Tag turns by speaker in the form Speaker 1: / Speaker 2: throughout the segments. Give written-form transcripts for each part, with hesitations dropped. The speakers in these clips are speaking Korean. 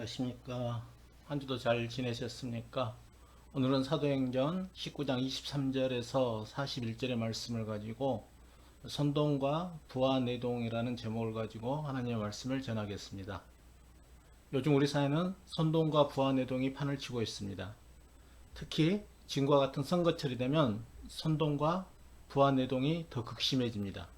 Speaker 1: 안녕하십니까. 한 주도 잘 지내셨습니까? 오늘은 사도행전 19장 23절에서 41절의 말씀을 가지고 선동과 부하내동이라는 제목을 가지고 하나님의 말씀을 전하겠습니다. 요즘 우리 사회는 선동과 부하내동이 판을 치고 있습니다. 특히 지금과 같은 선거철이 되면 선동과 부하내동이 더 극심해집니다.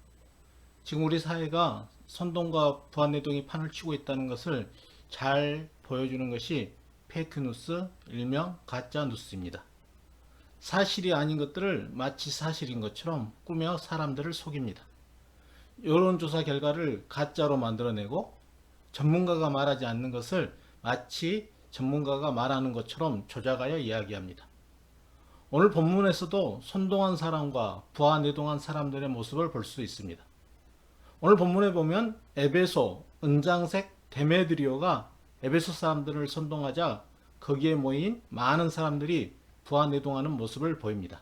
Speaker 1: 지금 우리 사회가 선동과 부하내동이 판을 치고 있다는 것을 잘 보여주는 것이 페이크뉴스, 일명 가짜뉴스입니다. 사실이 아닌 것들을 마치 사실인 것처럼 꾸며 사람들을 속입니다. 여론조사 결과를 가짜로 만들어내고 전문가가 말하지 않는 것을 마치 전문가가 말하는 것처럼 조작하여 이야기합니다. 오늘 본문에서도 선동한 사람과 부하내동한 사람들의 모습을 볼 수 있습니다. 오늘 본문에 보면 에베소, 은장색 데메드리오가 에베소 사람들을 선동하자 거기에 모인 많은 사람들이 부하내동하는 모습을 보입니다.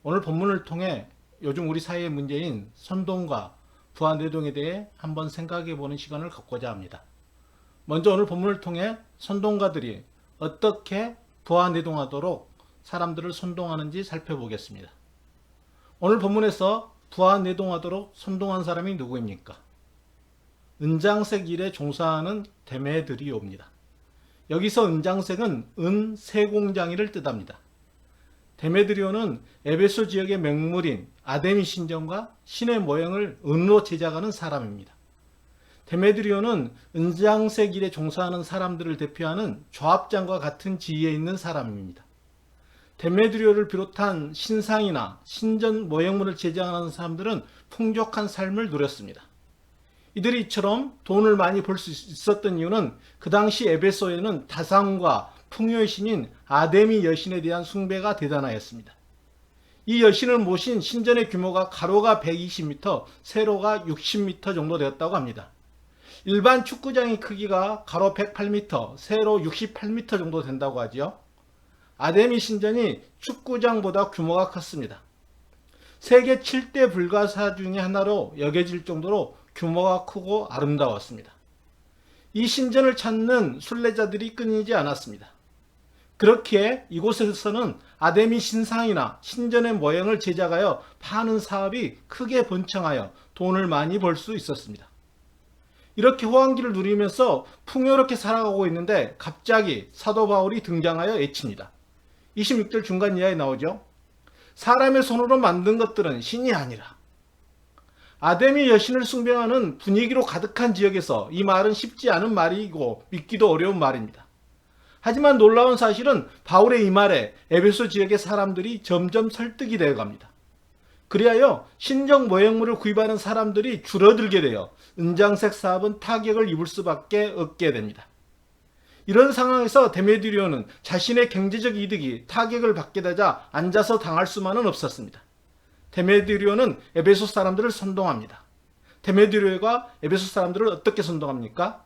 Speaker 1: 오늘 본문을 통해 요즘 우리 사회의 문제인 선동과 부하내동에 대해 한번 생각해 보는 시간을 갖고자 합니다. 먼저 오늘 본문을 통해 선동가들이 어떻게 부하내동하도록 사람들을 선동하는지 살펴보겠습니다. 오늘 본문에서 부하내동하도록 선동한 사람이 누구입니까? 은장색 일에 종사하는 데메드리오입니다. 여기서 은장색은 은 세공장이를 뜻합니다. 데메드리오는 에베소 지역의 맹물인 아데미 신전과 신의 모형을 은으로 제작하는 사람입니다. 데메드리오는 은장색 일에 종사하는 사람들을 대표하는 조합장과 같은 지위에 있는 사람입니다. 데메드리오를 비롯한 신상이나 신전 모형물을 제작하는 사람들은 풍족한 삶을 누렸습니다. 이들이 이처럼 돈을 많이 벌 수 있었던 이유는 그 당시 에베소에는 다상과 풍요의 신인 아데미 여신에 대한 숭배가 대단하였습니다. 이 여신을 모신 신전의 규모가 가로가 120m, 세로가 60m 정도 되었다고 합니다. 일반 축구장의 크기가 가로 108m, 세로 68m 정도 된다고 하지요. 아데미 신전이 축구장보다 규모가 컸습니다. 세계 7대 불가사 중의 하나로 여겨질 정도로 규모가 크고 아름다웠습니다. 이 신전을 찾는 순례자들이 끊이지 않았습니다. 그렇기에 이곳에서는 아데미 신상이나 신전의 모형을 제작하여 파는 사업이 크게 번창하여 돈을 많이 벌 수 있었습니다. 이렇게 호황기를 누리면서 풍요롭게 살아가고 있는데 갑자기 사도 바울이 등장하여 외칩니다. 26절 중간 이하에 나오죠. 사람의 손으로 만든 것들은 신이 아니라. 아데미 여신을 숭배하는 분위기로 가득한 지역에서 이 말은 쉽지 않은 말이고 믿기도 어려운 말입니다. 하지만 놀라운 사실은 바울의 이 말에 에베소 지역의 사람들이 점점 설득이 되어 갑니다. 그리하여 신정 모형물을 구입하는 사람들이 줄어들게 되어 은장색 사업은 타격을 입을 수밖에 없게 됩니다. 이런 상황에서 데메드리오는 자신의 경제적 이득이 타격을 받게 되자 앉아서 당할 수만은 없었습니다. 데메드리오는 에베소 사람들을 선동합니다. 데메드리오가 에베소 사람들을 어떻게 선동합니까?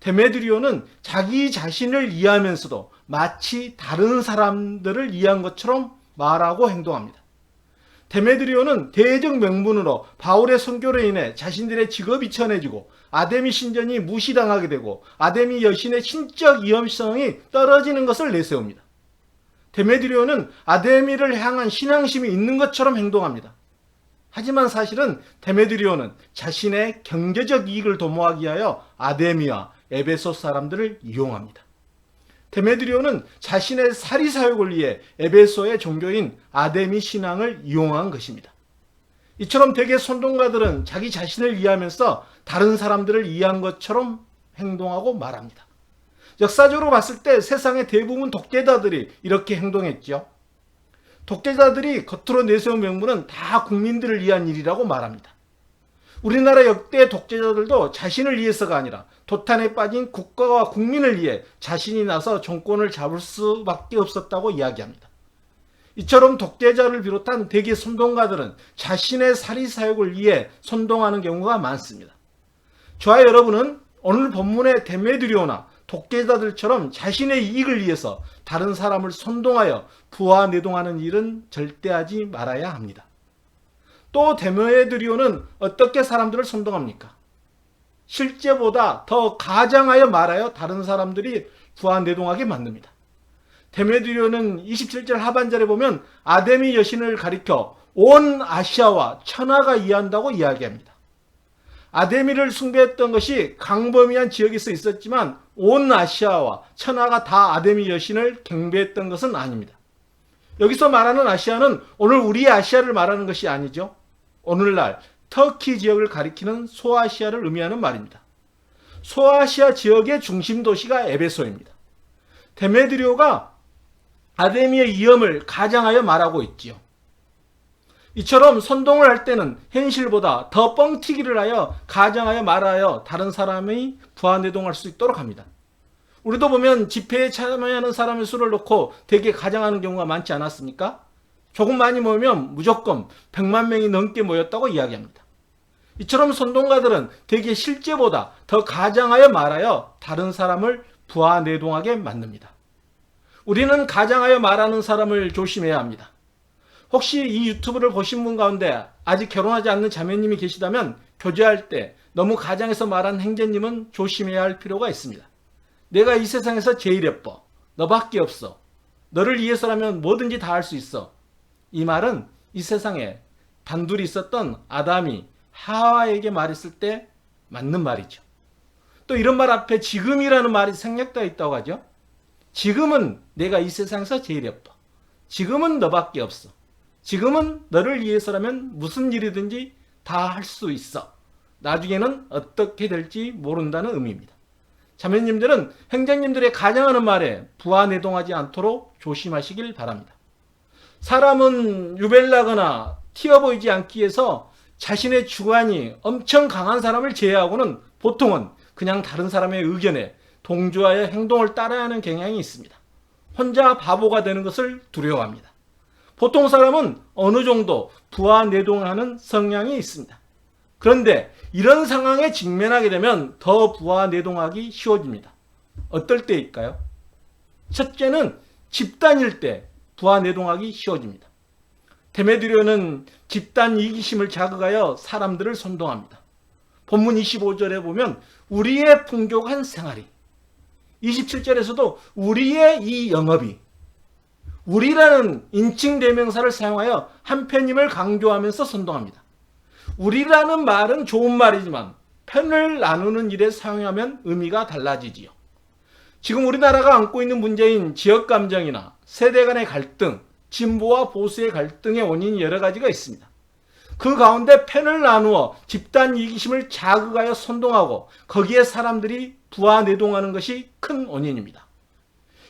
Speaker 1: 데메드리오는 자기 자신을 이해하면서도 마치 다른 사람들을 이해한 것처럼 말하고 행동합니다. 데메드리오는 대적 명분으로 바울의 선교로 인해 자신들의 직업이 천해지고 아데미 신전이 무시당하게 되고 아데미 여신의 신적 위험성이 떨어지는 것을 내세웁니다. 데메드리오는 아데미를 향한 신앙심이 있는 것처럼 행동합니다. 하지만 사실은 데메드리오는 자신의 경제적 이익을 도모하기 위하여 아데미와 에베소 사람들을 이용합니다. 데메드리오는 자신의 사리사욕을 위해 에베소의 종교인 아데미 신앙을 이용한 것입니다. 이처럼 대개 선동가들은 자기 자신을 이해하면서 다른 사람들을 이해한 것처럼 행동하고 말합니다. 역사적으로 봤을 때 세상의 대부분 독재자들이 이렇게 행동했죠. 독재자들이 겉으로 내세운 명분은 다 국민들을 위한 일이라고 말합니다. 우리나라 역대 독재자들도 자신을 위해서가 아니라 도탄에 빠진 국가와 국민을 위해 자신이 나서 정권을 잡을 수밖에 없었다고 이야기합니다. 이처럼 독재자를 비롯한 대개 선동가들은 자신의 사리사욕을 위해 선동하는 경우가 많습니다. 저와 여러분은 오늘 본문의 데메드리오나 독재자들처럼 자신의 이익을 위해서 다른 사람을 선동하여 부하내동하는 일은 절대 하지 말아야 합니다. 또 데메드리오는 어떻게 사람들을 선동합니까? 실제보다 더 가장하여 말하여 다른 사람들이 부하내동하게 만듭니다. 데메드리오는 27절 하반절에 보면 아데미 여신을 가리켜 온 아시아와 천하가 이해한다고 이야기합니다. 아데미를 숭배했던 것이 광범위한 지역에서 있었지만 온 아시아와 천하가 다 아데미 여신을 경배했던 것은 아닙니다. 여기서 말하는 아시아는 오늘 우리의 아시아를 말하는 것이 아니죠. 오늘날 터키 지역을 가리키는 소아시아를 의미하는 말입니다. 소아시아 지역의 중심 도시가 에베소입니다. 데메드리오가 아데미의 위엄을 가장하여 말하고 있지요. 이처럼 선동을 할 때는 현실보다 더 뻥튀기를 하여 가장하여 말하여 다른 사람이 부하내동할 수 있도록 합니다. 우리도 보면 집회에 참여하는 사람의 수를 놓고 되게 가장하는 경우가 많지 않았습니까? 조금 많이 모이면 무조건 100만 명이 넘게 모였다고 이야기합니다. 이처럼 선동가들은 되게 실제보다 더 가장하여 말하여 다른 사람을 부하내동하게 만듭니다. 우리는 가장하여 말하는 사람을 조심해야 합니다. 혹시 이 유튜브를 보신 분 가운데 아직 결혼하지 않는 자매님이 계시다면 교제할 때 너무 가장해서 말한 행제님은 조심해야 할 필요가 있습니다. 내가 이 세상에서 제일 예뻐. 너밖에 없어. 너를 위해서라면 뭐든지 다 할 수 있어. 이 말은 이 세상에 단둘이 있었던 아담이 하와에게 말했을 때 맞는 말이죠. 또 이런 말 앞에 지금이라는 말이 생략되어 있다고 하죠. 지금은 내가 이 세상에서 제일 예뻐. 지금은 너밖에 없어. 지금은 너를 위해서라면 무슨 일이든지 다 할 수 있어. 나중에는 어떻게 될지 모른다는 의미입니다. 자매님들은 행장님들의 가장하는 말에 부하내동하지 않도록 조심하시길 바랍니다. 사람은 유별나거나 튀어 보이지 않기 위해서 자신의 주관이 엄청 강한 사람을 제외하고는 보통은 그냥 다른 사람의 의견에 동조하여 행동을 따라야 하는 경향이 있습니다. 혼자 바보가 되는 것을 두려워합니다. 보통 사람은 어느 정도 부하내동하는 성향이 있습니다. 그런데 이런 상황에 직면하게 되면 더 부하내동하기 쉬워집니다. 어떨 때일까요? 첫째는 집단일 때 부하내동하기 쉬워집니다. 데메드리오는 집단 이기심을 자극하여 사람들을 선동합니다. 본문 25절에 보면 우리의 풍족한 생활이, 27절에서도 우리의 이 영업이, 우리라는 인칭 대명사를 사용하여 한 편임을 강조하면서 선동합니다. 우리라는 말은 좋은 말이지만 편을 나누는 일에 사용하면 의미가 달라지지요. 지금 우리나라가 안고 있는 문제인 지역 감정이나 세대 간의 갈등, 진보와 보수의 갈등의 원인이 여러 가지가 있습니다. 그 가운데 편을 나누어 집단 이기심을 자극하여 선동하고 거기에 사람들이 부하내동하는 것이 큰 원인입니다.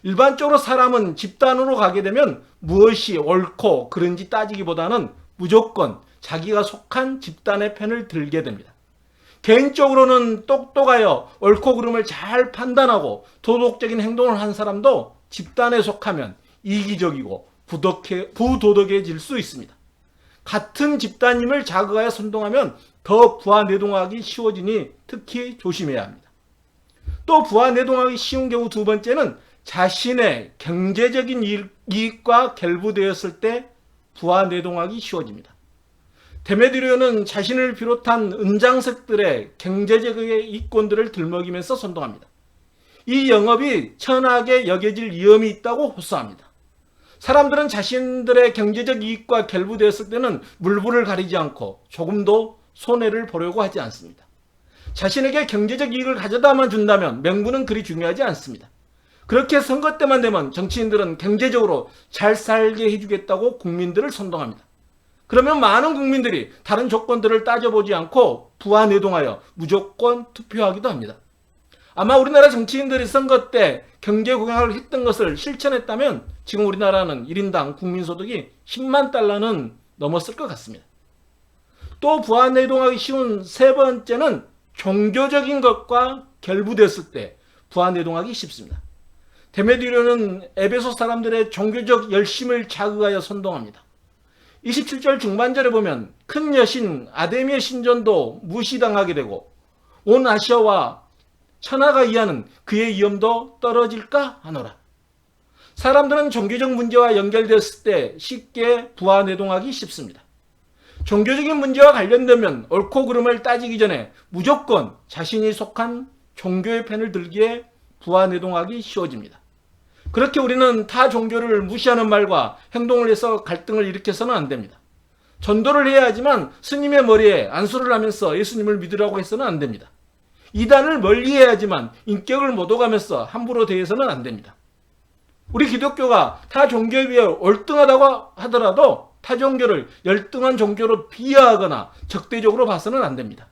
Speaker 1: 일반적으로 사람은 집단으로 가게 되면 무엇이 옳고 그른지 따지기보다는 무조건 자기가 속한 집단의 편을 들게 됩니다. 개인적으로는 똑똑하여 옳고 그름을 잘 판단하고 도덕적인 행동을 한 사람도 집단에 속하면 이기적이고 부도덕해질 수 있습니다. 같은 집단임을 자극하여 선동하면 더 부하내동하기 쉬워지니 특히 조심해야 합니다. 또 부하내동하기 쉬운 경우 두 번째는 자신의 경제적인 이익과 결부되었을 때 부하내동하기 쉬워집니다. 데메드리오는 자신을 비롯한 은장색들의 경제적 이권들을 들먹이면서 선동합니다. 이 영업이 천하게 여겨질 위험이 있다고 호소합니다. 사람들은 자신들의 경제적 이익과 결부되었을 때는 물불을 가리지 않고 조금도 손해를 보려고 하지 않습니다. 자신에게 경제적 이익을 가져다만 준다면 명분은 그리 중요하지 않습니다. 그렇게 선거 때만 되면 정치인들은 경제적으로 잘 살게 해주겠다고 국민들을 선동합니다. 그러면 많은 국민들이 다른 조건들을 따져보지 않고 부하내동하여 무조건 투표하기도 합니다. 아마 우리나라 정치인들이 선거 때 경제 공약을 했던 것을 실천했다면 지금 우리나라는 1인당 국민소득이 10만 달러는 넘었을 것 같습니다. 또 부하내동하기 쉬운 세 번째는 종교적인 것과 결부됐을 때 부하내동하기 쉽습니다. 데메드리오는 에베소 사람들의 종교적 열심을 자극하여 선동합니다. 27절 중반절에 보면 큰 여신 아데미의 신전도 무시당하게 되고 온 아시아와 천하가 이하는 그의 위엄도 떨어질까 하노라. 사람들은 종교적 문제와 연결되었을 때 쉽게 부하내동하기 쉽습니다. 종교적인 문제와 관련되면 옳고 그름을 따지기 전에 무조건 자신이 속한 종교의 편을 들기에 부하내동하기 쉬워집니다. 그렇게 우리는 타 종교를 무시하는 말과 행동을 해서 갈등을 일으켜서는 안 됩니다. 전도를 해야 하지만 스님의 머리에 안수를 하면서 예수님을 믿으라고 해서는 안 됩니다. 이단을 멀리해야지만 인격을 못 오가면서 함부로 대해서는 안 됩니다. 우리 기독교가 타 종교에 비해 월등하다고 하더라도 타 종교를 열등한 종교로 비하하거나 적대적으로 봐서는 안 됩니다.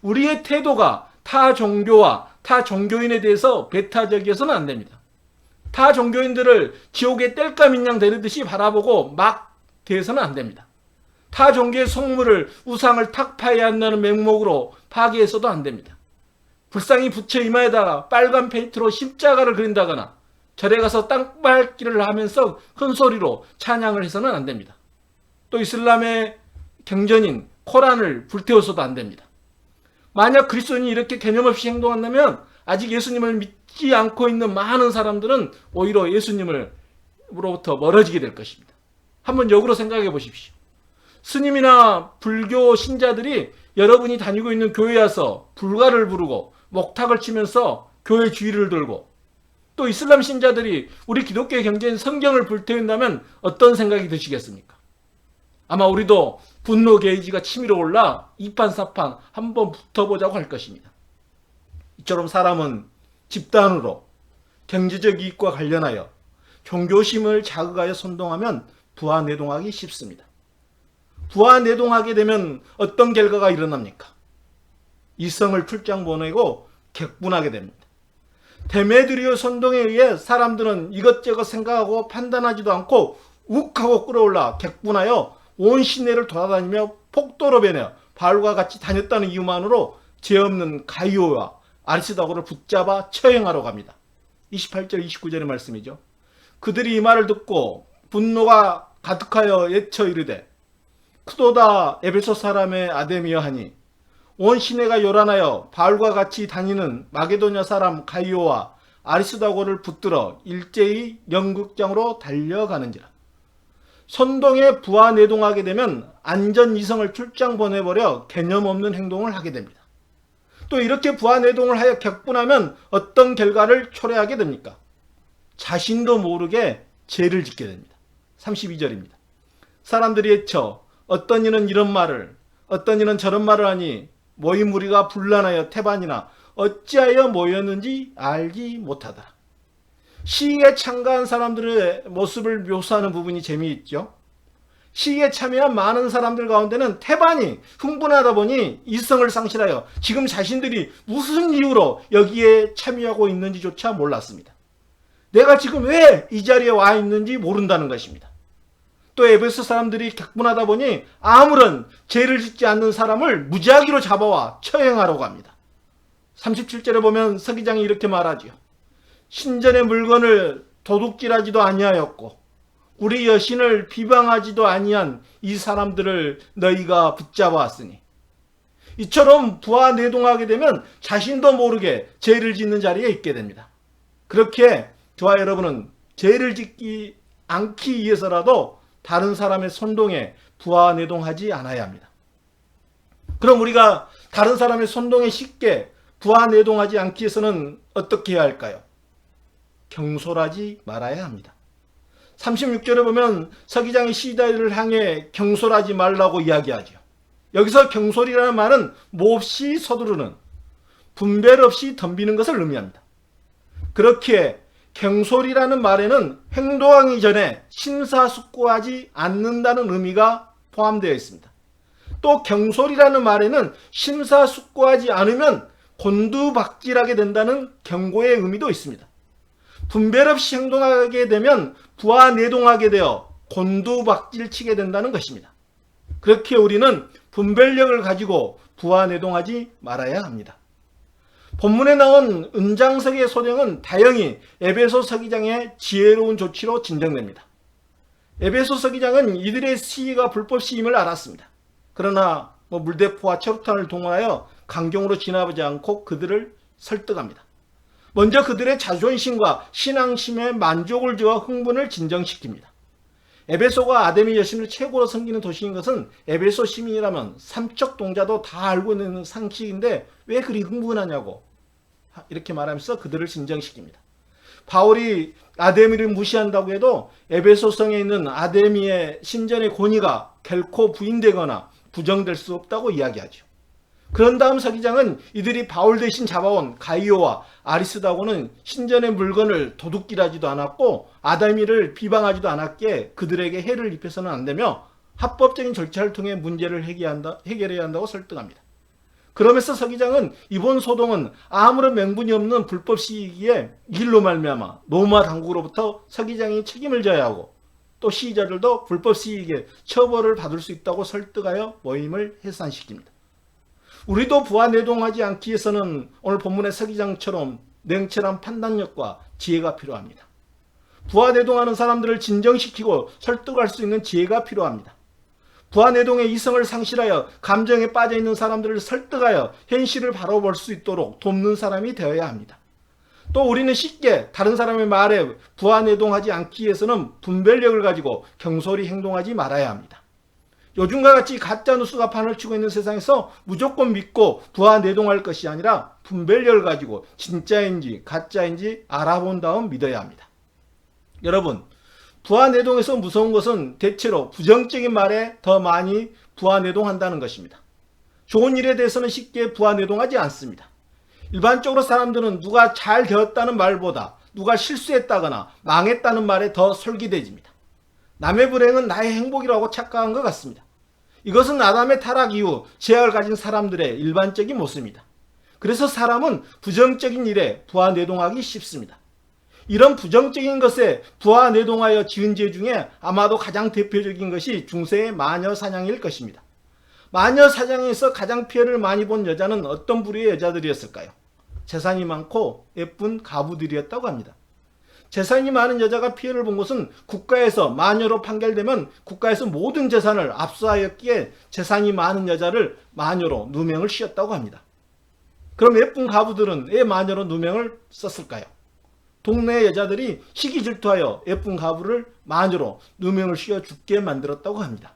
Speaker 1: 우리의 태도가 타 종교와 타 종교인에 대해서 배타적이어서는 안 됩니다. 타 종교인들을 지옥의 땔감인 양 되듯이 바라보고 막 대해서는 안 됩니다. 타 종교의 성물을 우상을 탁 파야 한다는 맹목으로 파괴해서도 안 됩니다. 불쌍히 부처 이마에다가 빨간 페인트로 십자가를 그린다거나 절에 가서 땅밟기를 하면서 큰 소리로 찬양을 해서는 안 됩니다. 또 이슬람의 경전인 코란을 불태워서도 안 됩니다. 만약 그리스도인이 이렇게 개념 없이 행동한다면 아직 예수님을 믿지 않고 있는 많은 사람들은 오히려 예수님으로부터 멀어지게 될 것입니다. 한번 역으로 생각해 보십시오. 스님이나 불교 신자들이 여러분이 다니고 있는 교회에 와서 불가를 부르고 목탁을 치면서 교회 주의를 들고 또 이슬람 신자들이 우리 기독교의 경제인 성경을 불태운다면 어떤 생각이 드시겠습니까? 아마 우리도 분노 게이지가 치밀어 올라 이판사판 한번 붙어보자고 할 것입니다. 이처럼 사람은 집단으로 경제적 이익과 관련하여 종교심을 자극하여 선동하면 부하내동하기 쉽습니다. 부하내동하게 되면 어떤 결과가 일어납니까? 이성을 출장 보내고 격분하게 됩니다. 데메드리오 선동에 의해 사람들은 이것저것 생각하고 판단하지도 않고 욱하고 끌어올라 격분하여 온 시내를 돌아다니며 폭도로 변해 바울과 같이 다녔다는 이유만으로 죄 없는 가이오와 아리스다고를 붙잡아 처형하러 갑니다. 28절 29절의 말씀이죠. 그들이 이 말을 듣고 분노가 가득하여 외쳐 이르되 크도다 에베소 사람의 아데미여 하니 온 시내가 요란하여 바울과 같이 다니는 마게도냐 사람 가이오와 아리스다고를 붙들어 일제히 연극장으로 달려가는지라. 선동에 부하내동하게 되면 안전이성을 출장 보내버려 개념 없는 행동을 하게 됩니다. 또 이렇게 부하내동을 하여 격분하면 어떤 결과를 초래하게 됩니까? 자신도 모르게 죄를 짓게 됩니다. 32절입니다. 사람들이 외쳐 어떤 이는 이런 말을 어떤 이는 저런 말을 하니 모인 무리가 분란하여 태반이나 어찌하여 모였는지 알지 못하더라. 시위에 참가한 사람들의 모습을 묘사하는 부분이 재미있죠. 시위에 참여한 많은 사람들 가운데는 태반이 흥분하다 보니 이성을 상실하여 지금 자신들이 무슨 이유로 여기에 참여하고 있는지조차 몰랐습니다. 내가 지금 왜 이 자리에 와 있는지 모른다는 것입니다. 또 에베소 사람들이 격분하다 보니 아무런 죄를 짓지 않는 사람을 무작위로 잡아와 처형하려고 합니다. 37절에 보면 서기장이 이렇게 말하지요. 신전의 물건을 도둑질하지도 아니하였고 우리 여신을 비방하지도 아니한 이 사람들을 너희가 붙잡아왔으니. 이처럼 부하내동하게 되면 자신도 모르게 죄를 짓는 자리에 있게 됩니다. 그렇게 저와 여러분은 죄를 짓지 않기 위해서라도 다른 사람의 선동에 부하내동하지 않아야 합니다. 그럼 우리가 다른 사람의 선동에 쉽게 부하내동하지 않기 위해서는 어떻게 해야 할까요? 경솔하지 말아야 합니다. 36절에 보면 서기장이 시다를 향해 경솔하지 말라고 이야기하죠. 여기서 경솔이라는 말은 몹시 서두르는, 분별 없이 덤비는 것을 의미합니다. 그렇게 경솔이라는 말에는 행동하기 전에 심사숙고하지 않는다는 의미가 포함되어 있습니다. 또 경솔이라는 말에는 심사숙고하지 않으면 곤두박질하게 된다는 경고의 의미도 있습니다. 분별 없이 행동하게 되면 부하내동하게 되어 곤두박질 치게 된다는 것입니다. 그렇게 우리는 분별력을 가지고 부하내동하지 말아야 합니다. 본문에 나온 은장석의 소령은 다행히 에베소 서기장의 지혜로운 조치로 진정됩니다. 에베소 서기장은 이들의 시위가 불법 시임을 알았습니다. 그러나 물대포와 체류탄을 동원하여 강경으로 진압하지 않고 그들을 설득합니다. 먼저 그들의 자존심과 신앙심에 만족을 주어 흥분을 진정시킵니다. 에베소가 아담의 여신을 최고로 섬기는 도시인 것은 에베소 시민이라면 삼척 동자도 다 알고 있는 상식인데 왜 그리 흥분하냐고 이렇게 말하면서 그들을 진정시킵니다. 바울이 아데미를 무시한다고 해도 에베소 성에 있는 아데미의 신전의 권위가 결코 부인되거나 부정될 수 없다고 이야기하죠. 그런 다음 서기장은 이들이 바울 대신 잡아온 가이오와 아리스다고는 신전의 물건을 도둑질하지도 않았고 아데미를 비방하지도 않았기에 그들에게 해를 입혀서는 안 되며 합법적인 절차를 통해 문제를 해결해야 한다고 설득합니다. 그러면서 서기장은 이번 소동은 아무런 명분이 없는 불법 시위기에 일로 말미암아 로마 당국으로부터 서기장이 책임을 져야 하고 또 시위자들도 불법 시위기에 처벌을 받을 수 있다고 설득하여 모임을 해산시킵니다. 우리도 부하내동하지 않기 위해서는 오늘 본문의 서기장처럼 냉철한 판단력과 지혜가 필요합니다. 부하내동하는 사람들을 진정시키고 설득할 수 있는 지혜가 필요합니다. 부하내동의 이성을 상실하여 감정에 빠져있는 사람들을 설득하여 현실을 바라볼 수 있도록 돕는 사람이 되어야 합니다. 또 우리는 쉽게 다른 사람의 말에 부하내동하지 않기 위해서는 분별력을 가지고 경솔히 행동하지 말아야 합니다. 요즘과 같이 가짜 뉴스가 판을 치고 있는 세상에서 무조건 믿고 부하내동할 것이 아니라 분별력을 가지고 진짜인지 가짜인지 알아본 다음 믿어야 합니다. 여러분, 부하내동에서 무서운 것은 대체로 부정적인 말에 더 많이 부하내동한다는 것입니다. 좋은 일에 대해서는 쉽게 부하내동하지 않습니다. 일반적으로 사람들은 누가 잘 되었다는 말보다 누가 실수했다거나 망했다는 말에 더 솔깃해집니다. 남의 불행은 나의 행복이라고 착각한 것 같습니다. 이것은 아담의 타락 이후 죄악을 가진 사람들의 일반적인 모습입니다. 그래서 사람은 부정적인 일에 부하내동하기 쉽습니다. 이런 부정적인 것에 부하내동하여 지은 죄 중에 아마도 가장 대표적인 것이 중세의 마녀 사냥일 것입니다. 마녀 사냥에서 가장 피해를 많이 본 여자는 어떤 부류의 여자들이었을까요? 재산이 많고 예쁜 가부들이었다고 합니다. 재산이 많은 여자가 피해를 본 것은 국가에서 마녀로 판결되면 국가에서 모든 재산을 압수하였기에 재산이 많은 여자를 마녀로 누명을 씌웠다고 합니다. 그럼 예쁜 가부들은 왜 마녀로 누명을 썼을까요? 동네 여자들이 시기 질투하여 예쁜 가부를 마녀로 누명을 씌워 죽게 만들었다고 합니다.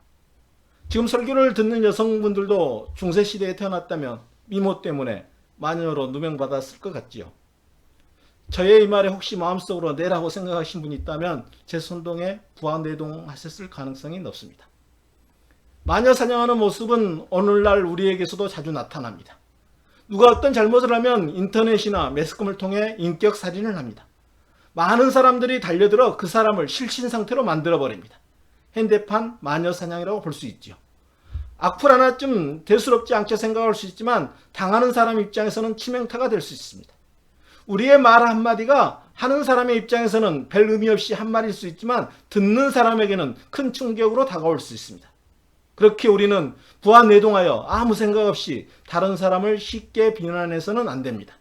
Speaker 1: 지금 설교를 듣는 여성분들도 중세시대에 태어났다면 미모 때문에 마녀로 누명받았을 것 같지요. 저의 이 말에 혹시 마음속으로 내라고 생각하신 분이 있다면 제 선동에 부하내동하셨을 가능성이 높습니다. 마녀 사냥하는 모습은 오늘날 우리에게서도 자주 나타납니다. 누가 어떤 잘못을 하면 인터넷이나 매스컴을 통해 인격 살인을 합니다. 많은 사람들이 달려들어 그 사람을 실신 상태로 만들어버립니다. 현대판 마녀 사냥이라고 볼 수 있죠. 악플 하나쯤 대수롭지 않게 생각할 수 있지만 당하는 사람 입장에서는 치명타가 될 수 있습니다. 우리의 말 한마디가 하는 사람의 입장에서는 별 의미 없이 한 말일 수 있지만 듣는 사람에게는 큰 충격으로 다가올 수 있습니다. 그렇게 우리는 부하내동하여 아무 생각 없이 다른 사람을 쉽게 비난해서는 안 됩니다.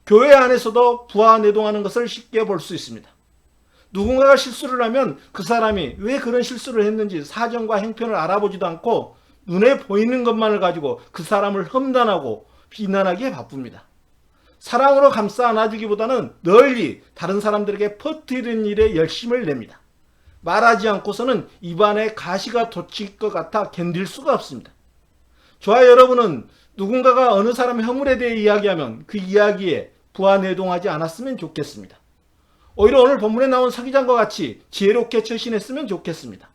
Speaker 1: 교회 안에서도 부하내동하는 것을 쉽게 볼 수 있습니다. 누군가가 실수를 하면 그 사람이 왜 그런 실수를 했는지 사정과 형편을 알아보지도 않고 눈에 보이는 것만을 가지고 그 사람을 험담하고 비난하기에 바쁩니다. 사랑으로 감싸 안아주기보다는 널리 다른 사람들에게 퍼뜨리는 일에 열심을 냅니다. 말하지 않고서는 입안에 가시가 돋칠 것 같아 견딜 수가 없습니다. 저와 여러분은 누군가가 어느 사람의 허물에 대해 이야기하면 그 이야기에 부하내동하지 않았으면 좋겠습니다. 오히려 오늘 본문에 나온 서기장과 같이 지혜롭게 처신했으면 좋겠습니다.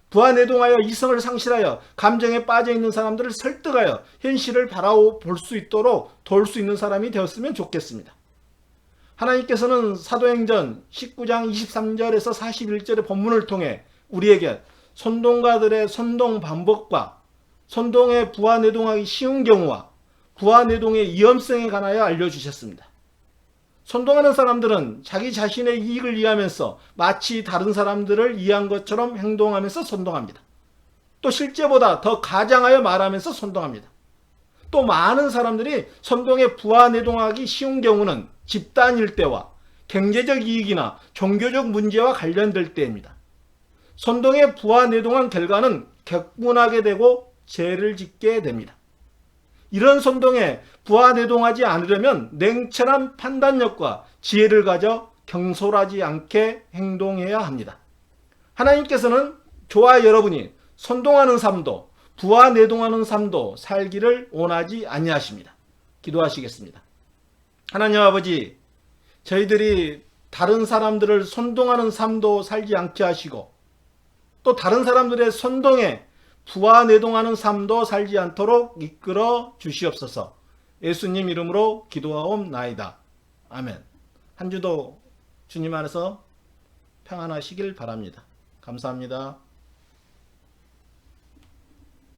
Speaker 1: 부하내동하여 이성을 상실하여 감정에 빠져있는 사람들을 설득하여 현실을 바라볼 수 있도록 도울 수 있는 사람이 되었으면 좋겠습니다. 하나님께서는 사도행전 19장 23절에서 41절의 본문을 통해 우리에게 선동가들의 선동 방법과 선동에 부하내동하기 쉬운 경우와 부하내동의 위험성에 관하여 알려주셨습니다. 선동하는 사람들은 자기 자신의 이익을 위하면서 마치 다른 사람들을 이해한 것처럼 행동하면서 선동합니다. 또 실제보다 더 가장하여 말하면서 선동합니다. 또 많은 사람들이 선동에 부하내동하기 쉬운 경우는 집단일 때와 경제적 이익이나 종교적 문제와 관련될 때입니다. 선동에 부하내동한 결과는 격분하게 되고 죄를 짓게 됩니다. 이런 선동에 부하내동하지 않으려면 냉철한 판단력과 지혜를 가져 경솔하지 않게 행동해야 합니다. 하나님께서는 저와 여러분이 선동하는 삶도 부와 내동하는 삶도 살기를 원하지 아니하십니다. 기도하시겠습니다. 하나님 아버지, 저희들이 다른 사람들을 선동하는 삶도 살지 않게 하시고 또 다른 사람들의 선동에 부와 내동하는 삶도 살지 않도록 이끌어 주시옵소서. 예수님 이름으로 기도하옵나이다. 아멘. 한 주도 주님 안에서 평안하시길 바랍니다. 감사합니다.